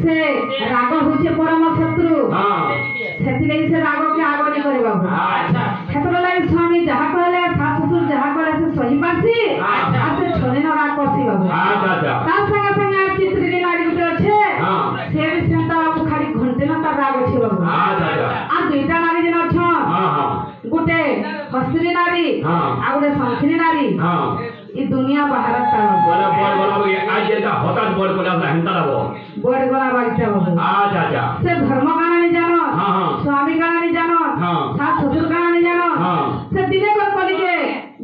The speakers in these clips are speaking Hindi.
से राग होचे परम शत्रु हां सेति लई से राग के आगो नहीं करे बाबू अच्छा हेतरो लई स्वामी जहा कहले सास ससुर जहा कहले से सही पासी अच्छा। आ से छोने न राग करसी बाबू अच्छा अच्छा ता संग संग चित्र रे लाड़ी गुटे अच्छे हां से भी सेंता बाबू खाली घंटे न तार राग अछि बाबू अच्छा अच्छा आ दुईटा नारी जन छ हां हां गुटे हस्तिनी नारी हां आ गुटे संखिनी नारी हां ई दुनिया बाहर ता बोला बोल आज जेटा हठात बोल बोला हेंता लाबो बड़ गला बाईटा बाबू अच्छा अच्छा से धर्म काना नहीं जानो हां हां स्वामी काना नहीं जानो हां सास ससुर काना नहीं जानो हां से दिने कर कली के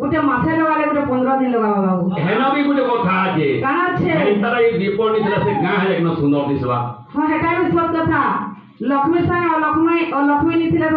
गुटे मासे लगाले गुटे 15 दिन लगावा बाबू हेना भी गुटे कथा আছে काना छे हेंता रे दीपो नितला से गां है एकदम सुंदर दिसवा हां हेटा भी सब कथा लक्ष्मी संग और लक्ष्मी निथिला